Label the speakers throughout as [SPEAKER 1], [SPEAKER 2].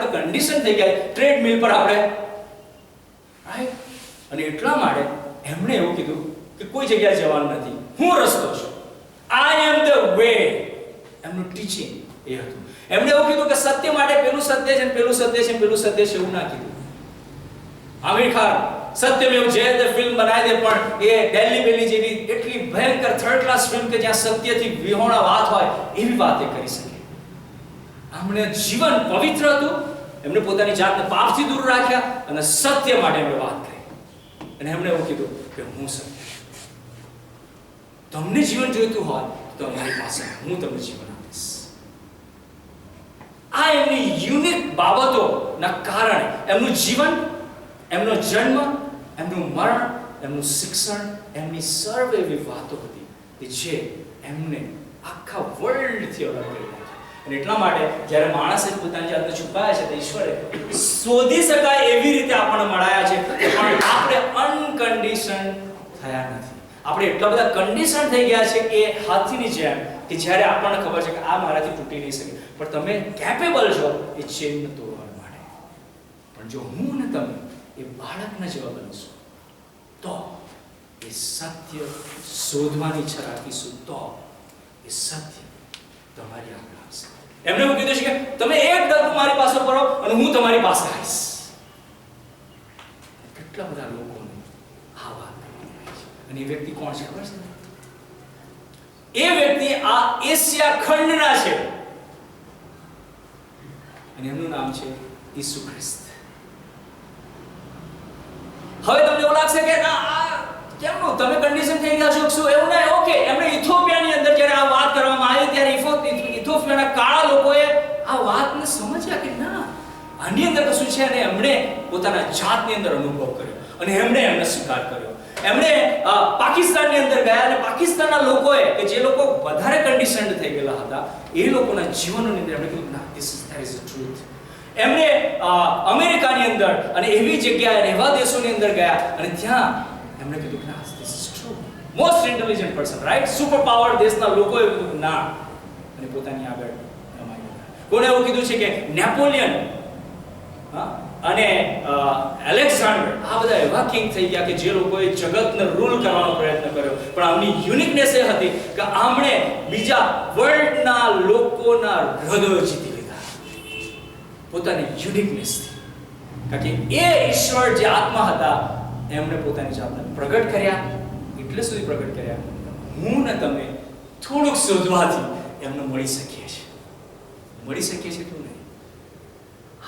[SPEAKER 1] બધા કન્ડિશન થઈ ગયા ટ્રેડમિલ પર આપણે, રાઈટ? અને એટલા માટે એમણે એવું કીધું કે કોઈ જગ્યાએ જવાનું નથી, હું રસ્તો છું, આઈ એમ ધ વે. એમનું ટીચિંગ એ હતું. એમણે એવું કીધું કે સત્ય માટે પેલું સત્ય છે, પેલું સત્ય છે, પેલું સત્ય છે, એવું ના કીધું. આમિર ખાન સત્યમેવ જયતે ફિલ્મ બનાવી દે, પણ એ દિલ્હી બેલી જેવી એટલી ભયંકર થર્ડ ક્લાસ ફિલ્મ કે જ્યાં સત્યથી વિહોણા વાત હોય એવી વાત એ કરી શકે. એમણે જીવન પવિત્ર હતું, એમણે પોતાની જાતને પાપથી દૂર રાખ્યા અને સત્ય માટે એમણે વાત કરી. અને એમણે એવું કીધું કે હું સત્ય. તમને જીવન જોઈતું હોય તો અમારી પાસે હું તમને જીવન આપીશ. આ એમની યુનિક બાબતોના કારણે એમનું જીવન, એમનો જન્મ, એમનું મરણ, એમનું શિક્ષણ, એમની સર્વ એવી વાતો હતી કે જે એમને આખા વર્લ્ડથી અલગ કરી નાખ્યા. અને એટલા માટે જ્યારે માણસે પોતાની જાતને છુપાયા છે તો ઈશ્વરે શોધી શકાય એવી રીતે આપણને મળાયા છે, પણ આપણે અનકન્ડિશન થયા નથી. આપણે એટલા બધા કન્ડિશન થઈ ગયા છે કે હાથીની જેમ, કે જ્યારે આપણને ખબર છે કે આ મારાથી તૂટી નહીં શકે, પણ તમે કેપેબલ છો એ ચેનને તોડવા માટે. પણ જો હું ને તમે એ બાળકના જેવા બનશું તો એ સત્ય શોધવાની ઈચ્છા રાખીશું તો એ સત્ય તમારી આગળ આવશે. એમને એવું કીધું છે કે તમે એક ડગલું મારી પાસે ભરો અને હું તમારી પાસે આવીશ. કેટલા બધા લોકોને આ વાત કરવાની છે. અને એ વ્યક્તિ કોણ છે ખબર છે? એ વ્યક્તિ આ એશિયા ખંડના છે અને એમનું નામ છે ઈસુ ખ્રિસ્ત. હવે તમને એવું લાગશે કે ના આ કેમનું તમે કન્ડિશન થઈ ગયા છો, શું એવું ના? ઓકે, એમણે ઇથોપિયાની અંદર જ્યારે આ વાત કરવામાં આવી ત્યારે ઇથોપિયાના કાળા લોકોએ આ વાતને સમજ્યા કે ના આની અંદર કશું છે, અને એમણે પોતાના જાતની અંદર અનુભવ કર્યો અને એમણે એમનો સ્વીકાર કર્યો. એમણે પાકિસ્તાનની અંદર ગયા અને પાકિસ્તાનના લોકોએ કે જે લોકો વધારે કન્ડિશન્ડ થઈ ગયેલા હતા એ લોકોના જીવનોની અંદર એમણે કીધું ના ધીસ ઇઝ ધ ટ્રુથ. એમણે અમેરિકાની અંદર અને એવી જગ્યાએ એવા દેશોની અંદર ગયા અને ત્યાં એમણે કીધું ના this is true. Most intelligent person, right? Super power દેશના લોકોએ કીધું ના અને પોતાની આગળ રમાઈ ગયા. કોણે એવું કીધું છે કે નેપોલિયન અને એલેક્ઝાન્ડર આ બધા એવા કિંગ થઈ ગયા કે જે લોકોએ જગતને રૂલ કરવાનો પ્રયત્ન કર્યો, પણ આમની યુનિકનેસ એ હતી કે આમણે બીજા વર્લ્ડના લોકોના હૃદયો જીતી લીધા પોતાની યુનિકનેસથી. કારણ કે એ ઈશ્વર જે આત્મા હતા એમણે પોતાની જાતને પ્રગટ કર્યા. એટલે સુધી પ્રગટ કર્યા હું ને તમે થોડુંક શોધવાથી એમને મળી શકીએ છીએ. મળી શકીએ છીએ એટલું નહીં,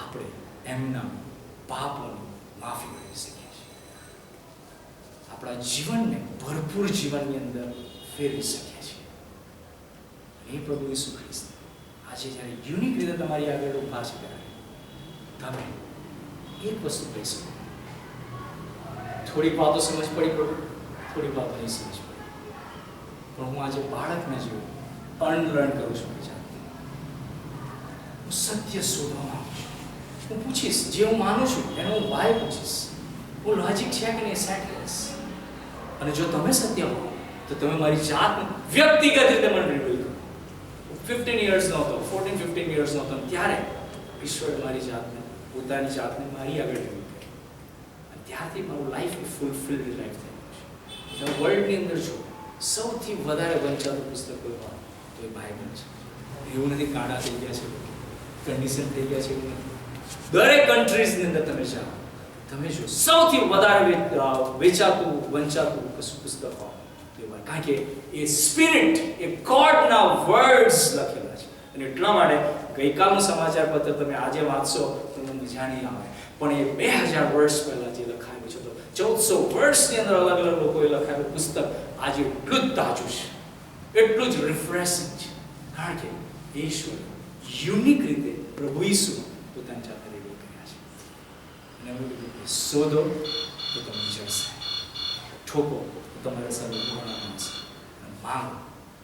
[SPEAKER 1] આપણે એમના પાપોની માફી મેળવી શકીએ છીએ. આપણા જીવનને ભરપૂર જીવનની અંદર ફેરવી શકીએ છીએ. એ પ્રભુ ઈસુ ખ્રિસ્ત આજે જ્યારે યુનિક રીતે તમારી આગળ ઊભા છે ત્યારે તમે એક વસ્તુ કહી શકો, થોડીક વાતો સમજ પડી પ્રભુ, થોડીક વાતો નહીં સમજ પડી, પણ હું આજે બાળકને જેવું અનલર્ન કરું છું. હું સત્ય શોધવા માંગુ છું. હું પૂછીશ, જે હું માનું છું એનો હું વાય પૂછીશ. હું લોજિક છે કે નહીં સેટ કરીશ. અને જો તમે સત્ય હો તો તમે મારી જાતને વ્યક્તિગત રીતે મને રિવીલ કરો. 15 યર્સનો હતો, 14-15 યર્સનો હતો ત્યારે ઈશ્વરે મારી જાતને, પોતાની જાતને મારી આગળ રિવીલ કરી. અને ત્યારથી મારું લાઈફ ફૂલફિલ્ડ લાઈફ થઈ ગયું છે. વર્લ્ડની અંદર જો સૌથી વધારે વંચાતું પુસ્તક કોઈ હોય તો એ બાઇબલ છે. એવું નથી કાળા થઈ ગયા છે, કન્ડિશન થઈ ગયા છે, એવું નથી. દરેક કન્ટ્રીઝની અંદર તમે જાઓ, તમે જો સૌથી વધારે વેચાતું વંચાતું પુસ્તક હોય તો એ કારણ કે એ સ્પિરિટ, એ ગોડના વર્ડ્સ લખેલા છે. અને એટલા માટે ગઈકાલનું સમાચાર પત્ર તમે આજે વાંચશો તો તમને મજા નહીં આવે, પણ એ 2000 વર્ષ પહેલા જે લખાયેલું છે, તો 1400 વર્ષની અંદર અલગ અલગ લોકોએ લખાયેલું પુસ્તક આજે એટલું જ તાજું છે, એટલું જ રિફ્રેશિંગ છે. કારણ કે ઈશ્વર યુનિક રીતે પ્રભુ ઈસુ પોતાની જાતે રિવીલ કર્યા છે. અને એમનું કીધું કે શોધો તો તમને જળશે, ઠોકો તો તમારે સર્વ પૂર્ણ મળશે, અને માંગો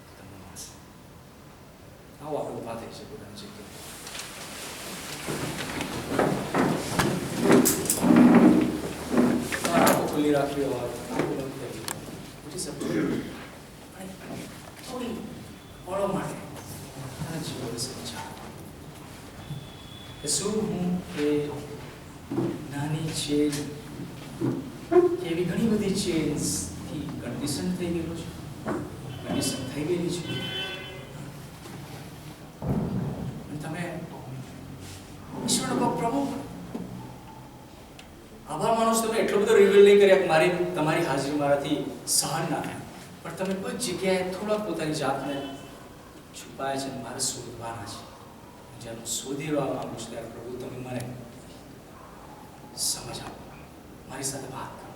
[SPEAKER 1] તો તમને મળશે. આવો આપણે ઊભા થઈ છે પોતાની જગ્યાએ. આંખો ખુલ્લી રાખવી હોય, આંખો બંધ કરી ઉઠી શકતો થોડી પળો માટે જીવન સમજાવો કે શું શું હું એ નાની ચેન એવી ઘણી બધી ચેન્સથી કન્ડિશન થઈ ગયેલો છું, કન્ડિશન થઈ ગયેલી છે. તમે ઈશ્વરનો કહો, પ્રભુ આભાર માનું છું તમે એટલો બધો રિવીલ નહીં કર્યા કે મારી તમારી હાજરી મારાથી સહન ના થાય, પણ તમે કોઈ જગ્યાએ થોડા પોતાની જાતને છુપાયા છે, મારે શોધવાના છે. જ્યારે હું શોધી રહેવા માંગુ છું ત્યારે પ્રભુ તમે મને સમજ આપો, મારી સાથે વાત કરો.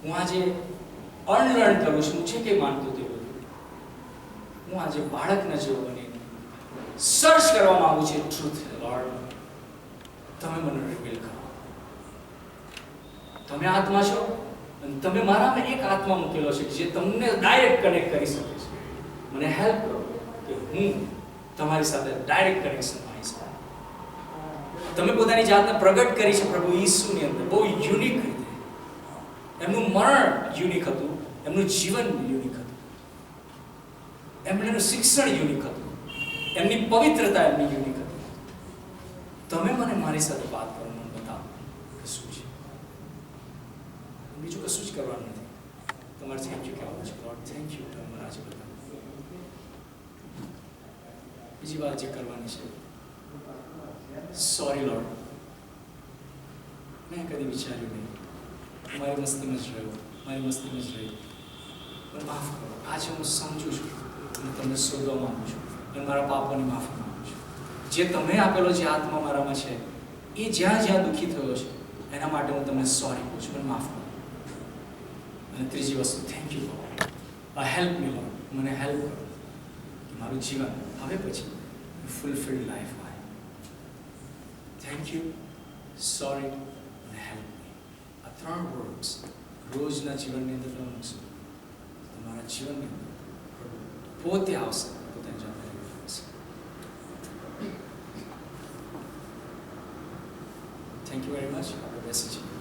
[SPEAKER 1] હું આજે અનલર્ન કરું છું, છે કે માનતો તે બધું હું આજે બાળકના જેવો બની સર્ચ કરવા માંગુ છું. ટ્રુથ લોર્ડ, તમે મને રિવીલ કરો. તમે આત્મા છો અને તમે મારામાં એક આત્મા મૂકેલો છે જે તમને ડાયરેક્ટ કનેક્ટ કરી શકે છે. મને હેલ્પ કરો કે હું તમારી સાથે ડાયરેક્ટ કનેક્શન આવી શકું. તમે પોતાની જાતને પ્રગટ કરી છે પ્રભુ ઈસુની અંદર બહુ યુનિક રીતે. એમનું મરણ યુનિક હતું, એમનું જીવન યુનિક હતું, એમનું શિક્ષણ યુનિક હતું, એમની પવિત્રતા એમની યુનિક હતી. તમે મને મારી સાથે વાત કરો, મને બતાવો કે શું છે. બીજું કશું જ કરવાનું નથી. તમારે થેન્ક યુ કહેવાનું છે. લોર્ડ થેન્ક યુ, તમે મને આજે બતાવો. બીજી વાત જે કરવાની છે, સોરી લોર્ડ, મેં કદી વિચાર્યું નહીં, મારી મસ્તીમાં જ રહ્યો, મારી મસ્તીમાં જ રહ્યો, પણ માફ કરો. આજે હું સમજુ છું અને તમને શોધવા માંગુ છું અને મારા પાપોની માફી માંગુ છું. જે તમે આપેલો જે આત્મા મારામાં છે એ જ્યાં જ્યાં દુઃખી થયો છે એના માટે હું તમને સોરી કહું છું, પણ માફ કરો. અને ત્રીજી વસ્તુ, thank you lord, help me lord, મને હેલ્પ કરો કે મારું જીવન હવે પછી ફૂલફિલ્ડ લાઈફ હોય. થેન્ક યુ, સોરી અને હેલ્પ મી. આ ત્રણ વર્ડ્સ રોજના જીવનની અંદર તમે મૂકશો, તમારા જીવનની અંદર પોતે આવશે, પોતાની જાતે આવશે. Thank you very much. આપણે બેસી છીએ.